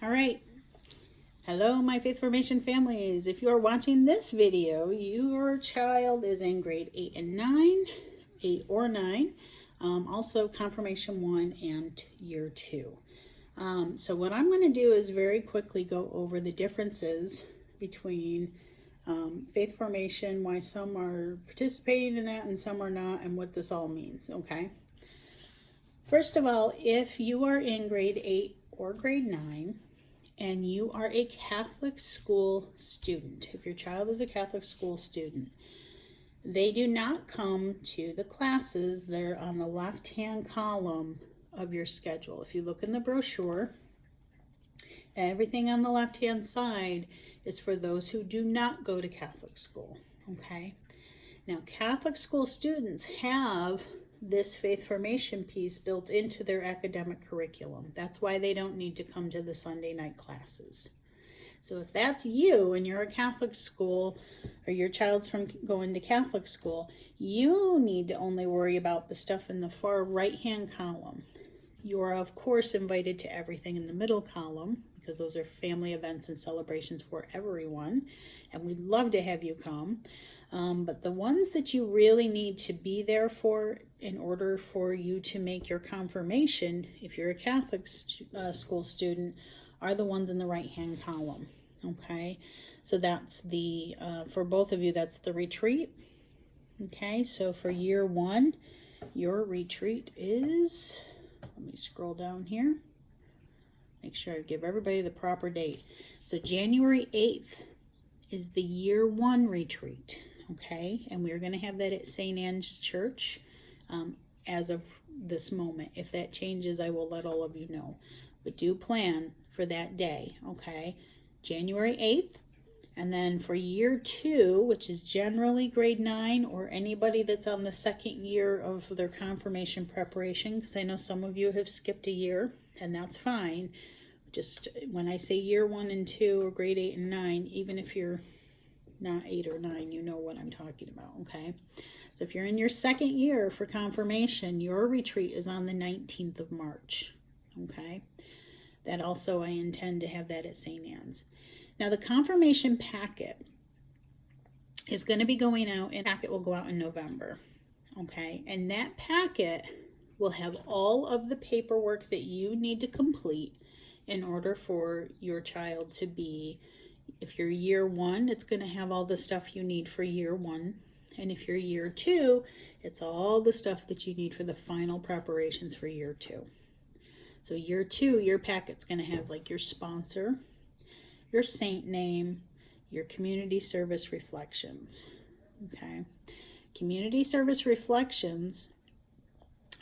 All right. Hello, my Faith Formation families. If you are watching this video, your child is in grade 8 and 9, 8 or 9. Also Confirmation 1 and Year 2. So what I'm going to do is very quickly go over the differences between faith formation, why some are participating in that and some are not, and what this all means, okay? First of all, if you are in grade 8 or grade 9, and you are a Catholic school student, if your child is a Catholic school student, they do not come to the classes. They're on the left-hand column of your schedule. If you look in the brochure, everything on the left-hand side is for those who do not go to Catholic school, okay? Now, Catholic school students have this faith formation piece built into their academic curriculum. That's why they don't need to come to the Sunday night classes. So if that's you and you're a Catholic school, or your child's from going to Catholic school, you need to only worry about the stuff in the far right-hand column. You are, of course, invited to everything in the middle column, because those are family events and celebrations for everyone, and we'd love to have you come. But the ones that you really need to be there for in order for you to make your confirmation, if you're a Catholic school student, are the ones in the right-hand column, okay? So that's the, for both of you, that's the retreat, okay? So for year 1, your retreat is, let me scroll down here, make sure I give everybody the proper date. So January 8th is the year 1 retreat. Okay, and we're going to have that at St. Anne's Church as of this moment. If that changes, I will let all of you know. But do plan for that day, okay? January 8th. And then for year 2, which is generally grade 9 or anybody that's on the second year of their confirmation preparation, because I know some of you have skipped a year, and that's fine. Just when I say year 1 and 2 or grade 8 and 9, even if you're not 8 or 9, you know what I'm talking about, okay? So if you're in your second year for confirmation, your retreat is on the 19th of March, okay? That also, I intend to have that at St. Anne's. Now, the confirmation packet is going to be going out, and packet will go out in November, okay? And that packet will have all of the paperwork that you need to complete in order for your child to be, if you're year 1, it's going to have all the stuff you need for year 1. And if you're year 2, it's all the stuff that you need for the final preparations for year 2. So year 2, your packet's going to have like your sponsor, your saint name, your community service reflections. Okay. Community service reflections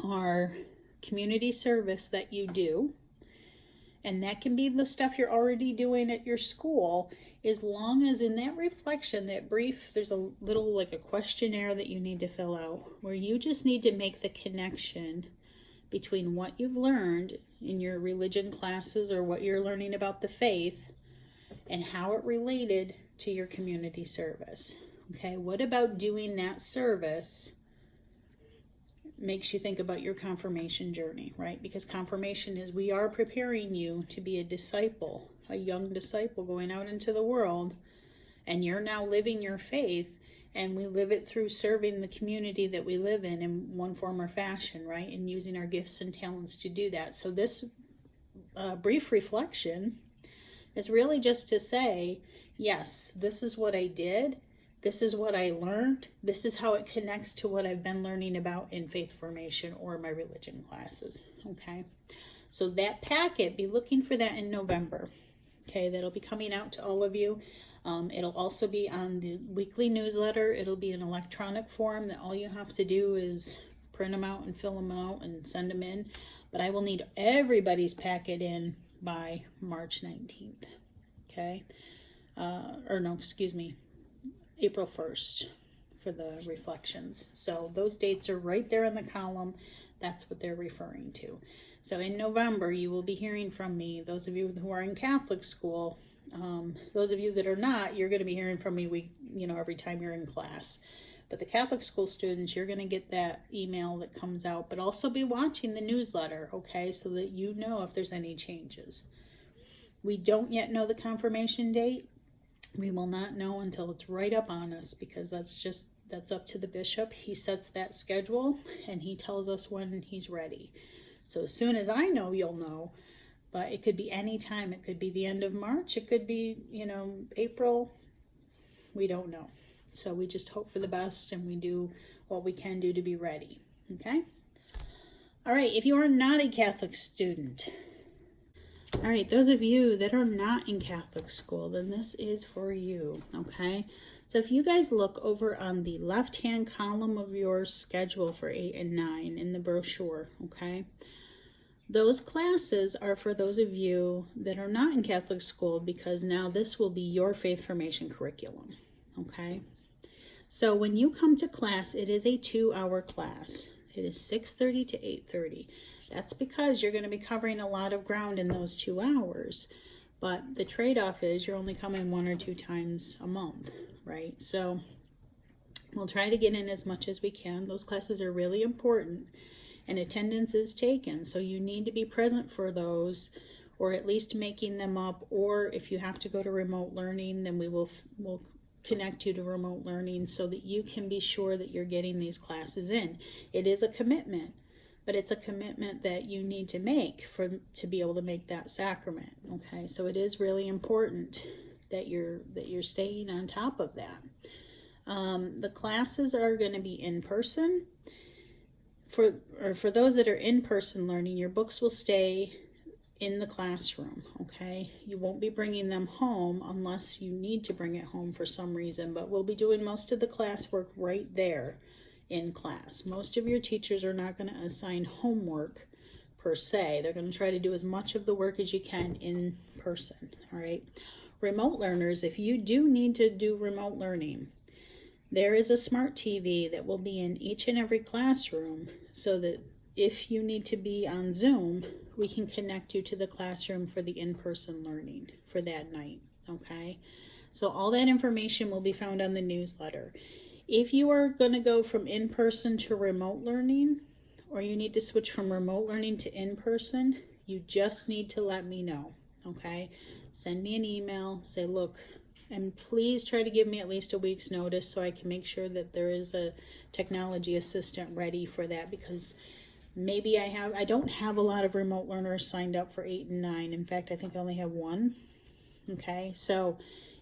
are community service that you do. And that can be the stuff you're already doing at your school, as long as in that reflection, that brief, there's a little like a questionnaire that you need to fill out where you just need to make the connection between what you've learned in your religion classes or what you're learning about the faith and how it related to your community service. Okay, what about doing that service makes you think about your confirmation journey, right? Because confirmation is, we are preparing you to be a disciple, a young disciple going out into the world, and you're now living your faith, and we live it through serving the community that we live in one form or fashion, right? And using our gifts and talents to do that. So this brief reflection is really just to say, yes, this is what I did. This is what I learned. This is how it connects to what I've been learning about in faith formation or my religion classes, okay? So that packet, be looking for that in November, okay? That'll be coming out to all of you. It'll also be on the weekly newsletter. It'll be an electronic form that all you have to do is print them out and fill them out and send them in. But I will need everybody's packet in by March 19th, okay? April 1st for the reflections. So those dates are right there in the column. That's what they're referring to. So in November, you will be hearing from me. Those of you who are in Catholic school, those of you that are not, you're going to be hearing from me every time you're in class. But the Catholic school students, you're going to get that email that comes out, but also be watching the newsletter, okay, so that you know if there's any changes. We don't yet know the confirmation date. We will not know until it's right up on us, because that's up to the bishop. He sets that schedule and he tells us when he's ready. So as soon as I know, you'll know, but it could be any time. It could be the end of March. It could be, April. We don't know. So we just hope for the best and we do what we can do to be ready. Okay? All right, if you are not a Catholic student, all right, those of you that are not in Catholic school, then this is for you, okay? So if you guys look over on the left-hand column of your schedule for 8 and 9 in the brochure, okay? Those classes are for those of you that are not in Catholic school, because now this will be your faith formation curriculum, okay? So when you come to class, it is a 2-hour class. It is 6:30 to 8:30. That's because you're going to be covering a lot of ground in those 2 hours. But the trade-off is you're only coming 1 or 2 times a month, right? So we'll try to get in as much as we can. Those classes are really important, and attendance is taken. So you need to be present for those, or at least making them up. Or if you have to go to remote learning, then we'll connect you to remote learning so that you can be sure that you're getting these classes in. It is a commitment, but it's a commitment that you need to make to be able to make that sacrament. Okay, so it is really important that you're staying on top of that. The classes are going to be in person. For those that are in person learning, your books will stay in the classroom, okay? You won't be bringing them home unless you need to bring it home for some reason, but we'll be doing most of the classwork right there in class. Most of your teachers are not going to assign homework per se. They're going to try to do as much of the work as you can in person, all right? Remote learners, if you do need to do remote learning, there is a smart TV that will be in each and every classroom, so that if you need to be on Zoom, we can connect you to the classroom for the in-person learning for that night, okay? So all that information will be found on the newsletter. If you are going to go from in-person to remote learning, or you need to switch from remote learning to in-person, you just need to let me know, okay? Send me an email, say, look, and please try to give me at least a week's notice so I can make sure that there is a technology assistant ready for that, because maybe I don't have a lot of remote learners signed up for 8 and 9. In fact, I think I only have 1. Okay, so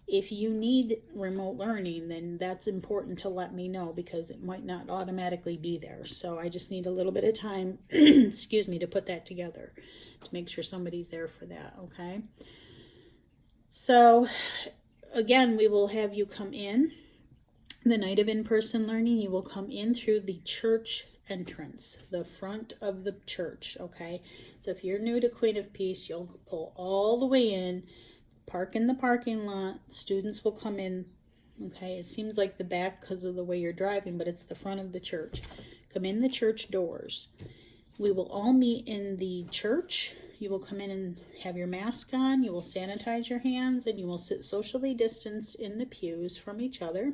if you need remote learning, then that's important to let me know, because it might not automatically be there. So I just need a little bit of time, excuse me, to put that together, to make sure somebody's there for that, okay? So again, we will have you come in the night of in-person learning. You will come in through the church entrance, the front of the church, okay? So if you're new to Queen of Peace, you'll pull all the way in, park in the parking lot. Students will come in, okay? It seems like the back because of the way you're driving, but it's the front of the church. Come in the church doors. We will all meet in the church. You will come in and have your mask on. You will sanitize your hands, and you will sit socially distanced in the pews from each other.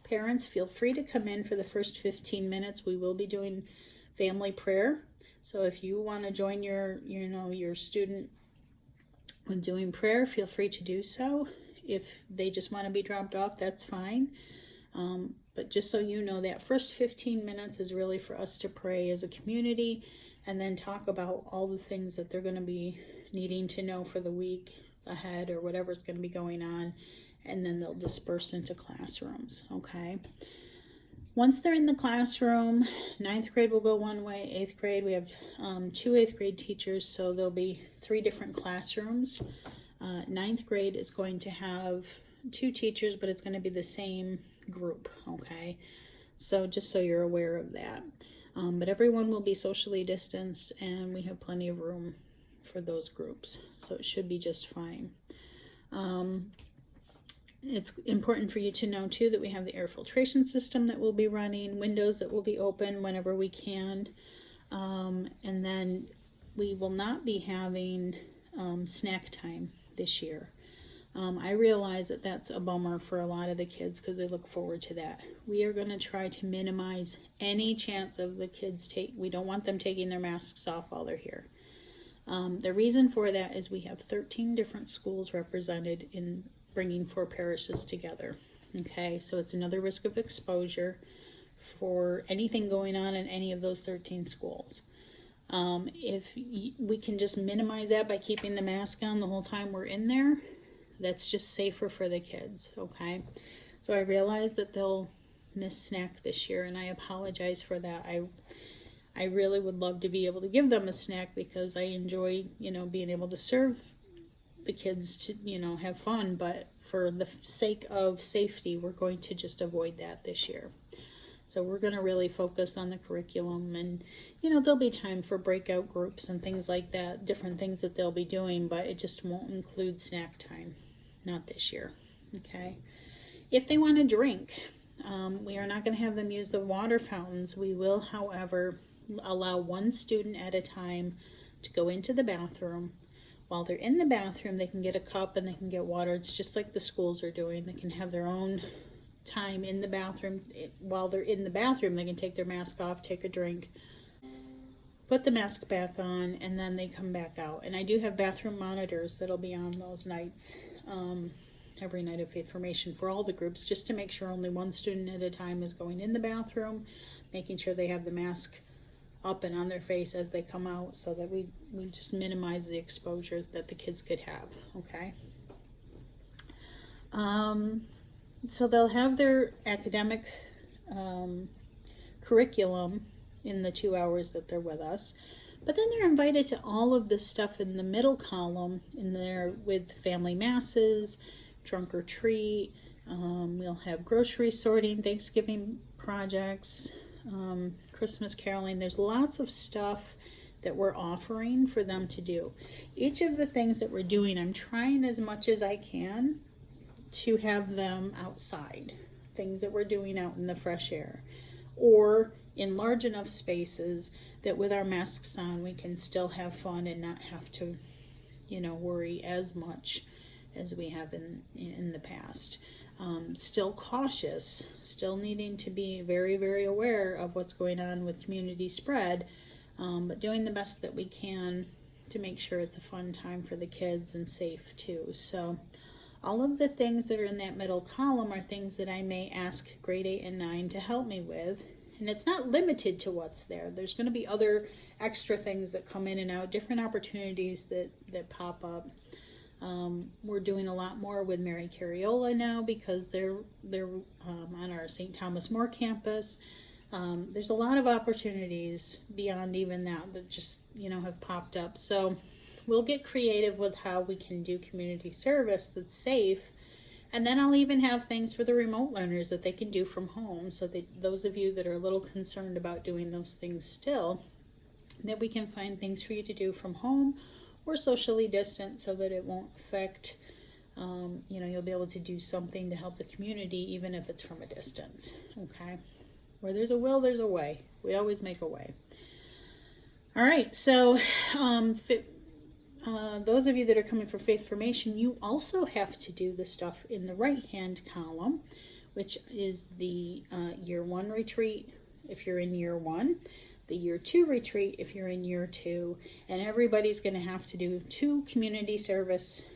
Parents, feel free to come in for the first 15 minutes. We will be doing family prayer. So if you want to join your student in doing prayer, feel free to do so. If they just want to be dropped off, that's fine. But just so you know, that first 15 minutes is really for us to pray as a community, and then talk about all the things that they're going to be needing to know for the week ahead, or whatever's going to be going on. And then they'll disperse into classrooms, okay? Once they're in the classroom, 9th grade will go one way, 8th grade, we have 2 8th grade teachers, so there'll be 3 different classrooms. 9th grade is going to have 2 teachers, but it's going to be the same group, okay? So just so you're aware of that. But everyone will be socially distanced, and we have plenty of room for those groups, so it should be just fine. It's important for you to know, too, that we have the air filtration system that will be running, windows that will be open whenever we can, and then we will not be having snack time this year. I realize that that's a bummer for a lot of the kids, because they look forward to that. We are going to try to minimize any chance of the kids we don't want them taking their masks off while they're here. The reason for that is we have 13 different schools represented in bringing 4 parishes together. Okay, so it's another risk of exposure for anything going on in any of those 13 schools. If we can just minimize that by keeping the mask on the whole time we're in there, that's just safer for the kids, okay? So I realize that they'll miss snack this year, and I apologize for that. I really would love to be able to give them a snack because I enjoy, being able to serve the kids to, have fun, but for the sake of safety, we're going to just avoid that this year. So we're going to really focus on the curriculum, and, there'll be time for breakout groups and things like that, different things that they'll be doing, but it just won't include snack time, not this year, okay? If they want to drink, we are not going to have them use the water fountains. We will, however, allow one student at a time to go into the bathroom. While they're in the bathroom, they can get a cup and they can get water. It's just like the schools are doing. They can have their own time in the bathroom. While they're in the bathroom, they can take their mask off, take a drink, put the mask back on, and then they come back out. And I do have bathroom monitors that'll be on those nights, every night of Faith Formation for all the groups, just to make sure only one student at a time is going in the bathroom, making sure they have the mask up and on their face as they come out, so that we just minimize the exposure that the kids could have, okay? So they'll have their academic curriculum in the 2 hours that they're with us, but then they're invited to all of this stuff in the middle column in there with family masses, trunk or treat. We'll have grocery sorting, Thanksgiving projects, Christmas caroling. There's lots of stuff that we're offering for them to do. Each of the things that we're doing, I'm trying as much as I can to have them outside. Things that we're doing out in the fresh air, or in large enough spaces that with our masks on we can still have fun and not have to, worry as much as we have in the past. Still cautious, still needing to be very, very aware of what's going on with community spread, but doing the best that we can to make sure it's a fun time for the kids and safe too. So all of the things that are in that middle column are things that I may ask grade 8 and 9 to help me with. And it's not limited to what's there. There's going to be other extra things that come in and out, different opportunities that pop up. We're doing a lot more with Mary Cariola now because they're on our St. Thomas More campus. There's a lot of opportunities beyond even that just, have popped up. So we'll get creative with how we can do community service that's safe. And then I'll even have things for the remote learners that they can do from home, so that those of you that are a little concerned about doing those things still, that we can find things for you to do from home or socially distant, so that it won't affect, you'll be able to do something to help the community even if it's from a distance, okay? Where there's a will, there's a way. We always make a way. All right, so those of you that are coming for Faith Formation, you also have to do the stuff in the right-hand column, which is the year 1 retreat if you're in year 1, the year 2 retreat if you're in year 2, and everybody's going to have to do 2 community service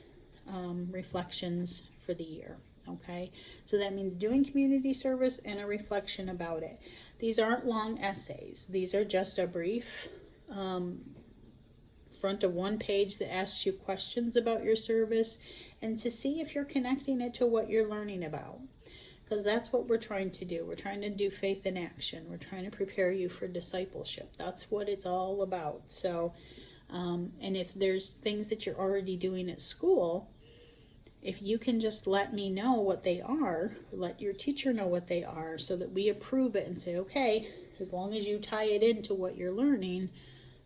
reflections for the year, okay? So that means doing community service and a reflection about it. These aren't long essays. These are just a brief front of one page that asks you questions about your service and to see if you're connecting it to what you're learning about, because that's what we're trying to do. We're trying to do faith in action. We're trying to prepare you for discipleship. That's what it's all about. So and if there's things that you're already doing at school, if you can just let me know what they are, let your teacher know what they are, so that we approve it and say, okay, as long as you tie it into what you're learning,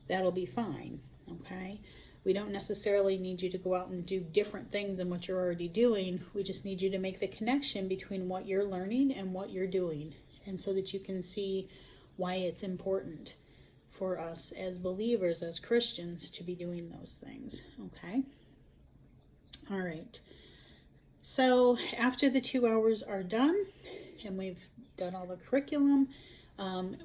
that'll be fine. Okay, we don't necessarily need you to go out and do different things than what you're already doing. We just need you to make the connection between what you're learning and what you're doing, and so that you can see why it's important for us as believers, as Christians, to be doing those things. Okay, all right. So after the 2 hours are done and we've done all the curriculum,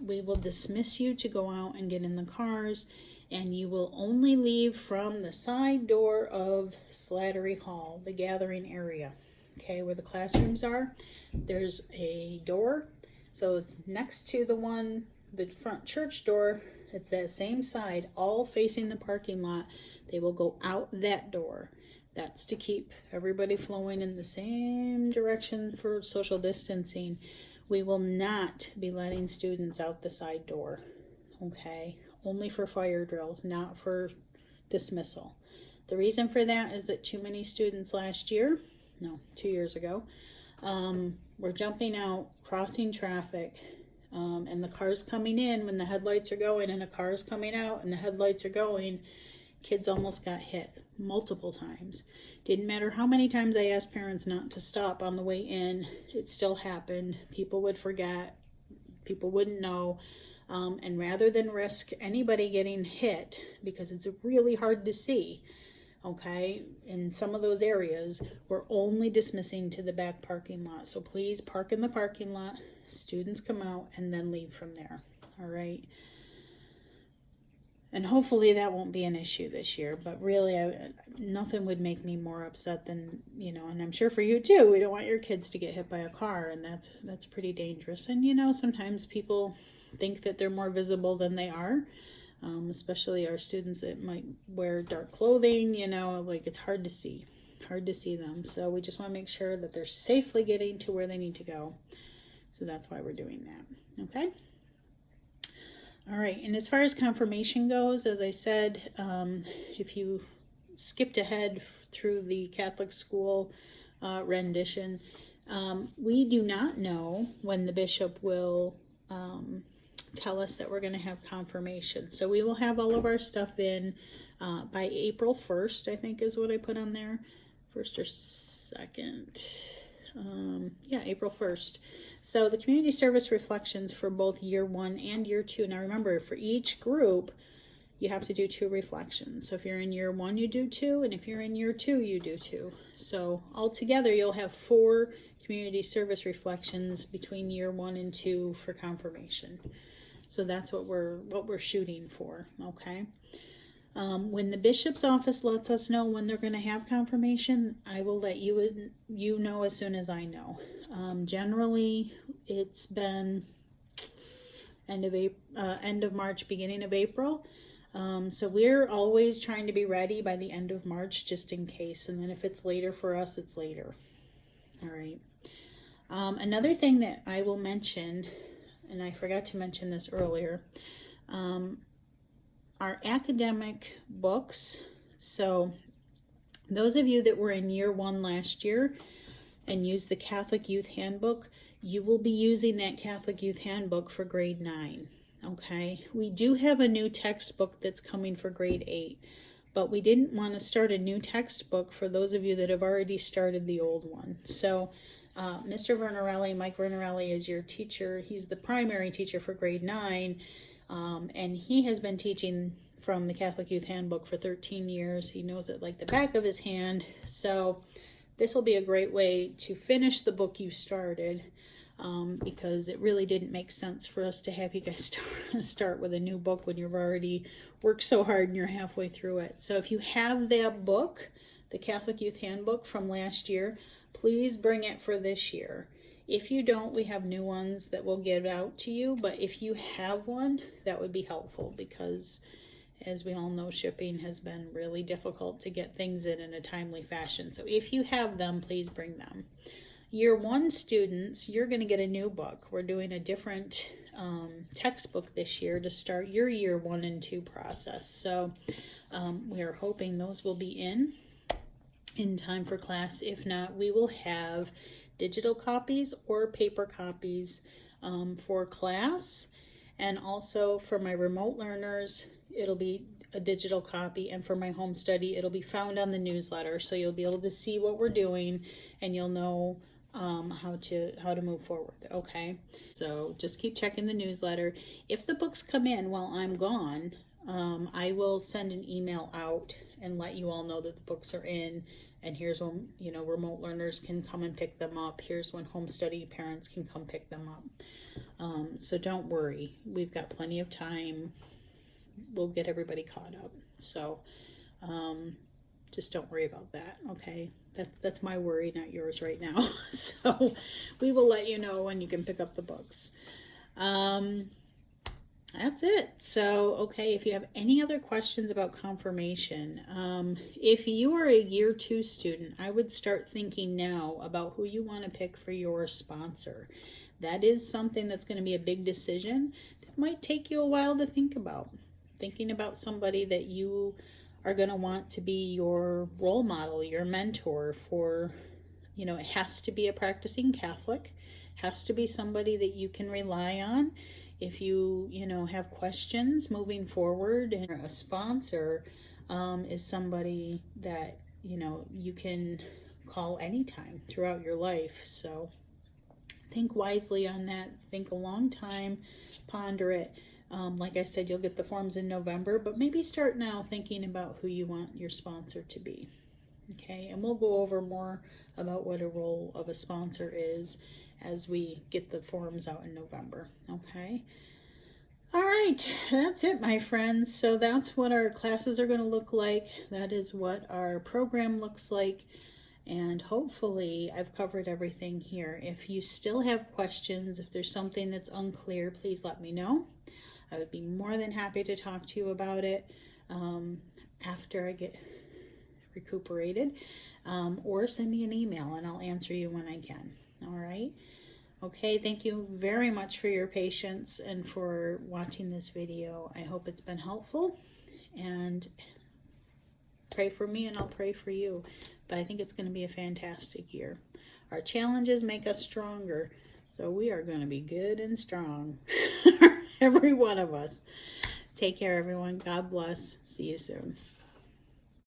we will dismiss you to go out and get in the cars and you will only leave from the side door of Slattery Hall, the gathering area. Okay, where the classrooms are, there's a door. So it's next to the front church door. It's that same side, all facing the parking lot. They will go out that door. That's to keep everybody flowing in the same direction for social distancing. We will not be letting students out the side door. Okay, only for fire drills, not for dismissal. The reason for that is that too many students 2 years ago, were jumping out, crossing traffic, and the cars coming in when the headlights are going, and a car's coming out and the headlights are going. Kids almost got hit multiple times. Didn't matter how many times I asked parents not to stop on the way in, it still happened. People would forget, people wouldn't know. And rather than risk anybody getting hit, because it's really hard to see, okay, in some of those areas, we're only dismissing to the back parking lot. So please park in the parking lot, students come out, and then leave from there. All right. And hopefully that won't be an issue this year, but really nothing would make me more upset than, and I'm sure for you too, we don't want your kids to get hit by a car, and that's pretty dangerous. And sometimes people think that they're more visible than they are, especially our students that might wear dark clothing, like it's hard to see them. So we just want to make sure that they're safely getting to where they need to go. So that's why we're doing that. Okay. All right, and as far as confirmation goes, as I said, if you skipped ahead through the Catholic school rendition, we do not know when the bishop will tell us that we're going to have confirmation. So we will have all of our stuff in by April 1st, I think is what I put on there. 1st or 2nd. April 1st. So the community service reflections for both year 1 and year 2. Now remember, for each group, you have to do 2 reflections. So if you're in year 1, you do 2, and if you're in year 2, you do 2. So altogether, you'll have 4 community service reflections between year 1 and 2 for confirmation. So that's what we're shooting for. Okay. When the bishop's office lets us know when they're going to have confirmation, I will let you know as soon as I know. Generally, it's been end of March, beginning of April. So we're always trying to be ready by the end of March, just in case. And then if it's later for us, it's later. All right. Another thing that I will mention, and I forgot to mention this earlier, our academic books. So those of you that were in year 1 last year and used the Catholic Youth Handbook, you will be using that Catholic Youth Handbook for grade 9. Okay, we do have a new textbook that's coming for grade 8, but we didn't want to start a new textbook for those of you that have already started the old one. So Mr. Vernarelli, Mike Vernarelli, is your teacher. He's the primary teacher for grade 9. And he has been teaching from the Catholic Youth Handbook for 13 years. He knows it like the back of his hand. So this will be a great way to finish the book you started, because it really didn't make sense for us to have you guys start with a new book when you've already worked so hard and you're halfway through it. So if you have that book, the Catholic Youth Handbook from last year, please bring it for this year. If you don't, we have new ones that we'll get out to you, but if you have one, that would be helpful, because as we all know, shipping has been really difficult to get things in a timely fashion. So if you have them, please bring them. Year 1 students, you're going to get a new book. We're doing a different textbook this year to start your year 1 and 2 process. So we are hoping those will be in time for class. If not, we will have digital copies or paper copies for class, and also for my remote learners it'll be a digital copy, and for my home study it'll be found on the newsletter, so you'll be able to see what we're doing and you'll know how to move forward. Okay, so just keep checking the newsletter. If the books come in while I'm gone, I will send an email out and let you all know that the books are in. And here's when, remote learners can come and pick them up. Here's when home study parents can come pick them up. So don't worry. We've got plenty of time. we'll get everybody caught up. So just don't worry about that, okay? That's my worry, not yours right now. So we will let you know when you can pick up the books. That's it. So, okay, if you have any other questions about confirmation, if you are a year 2 student, I would start thinking now about who you want to pick for your sponsor. That is something that's going to be a big decision that might take you a while to think about. Thinking about somebody that you are going to want to be your role model, your mentor for, you know, it has to be a practicing Catholic, has to be somebody that you can rely on if you know, have questions moving forward. And a sponsor is somebody that, you know, you can call anytime throughout your life. So think wisely on that. Think a long time, ponder it. Like I said, you'll get the forms in November, but maybe start now thinking about who you want your sponsor to be. Okay, and we'll go over more about what a role of a sponsor is as we get the forms out in November. Okay. All right, that's it, my friends. So that's what our classes are going to look like. That is what our program looks like. And hopefully I've covered everything here. If you still have questions, if there's something that's unclear, please let me know. I would be more than happy to talk to you about it after I get recuperated, or send me an email and I'll answer you when I can. All right. Okay, thank you very much for your patience and for watching this video. I hope it's been helpful, and pray for me and I'll pray for you. But I think it's going to be a fantastic year. Our challenges make us stronger, so we are going to be good and strong. Every one of us. Take care, everyone. God bless. See you soon.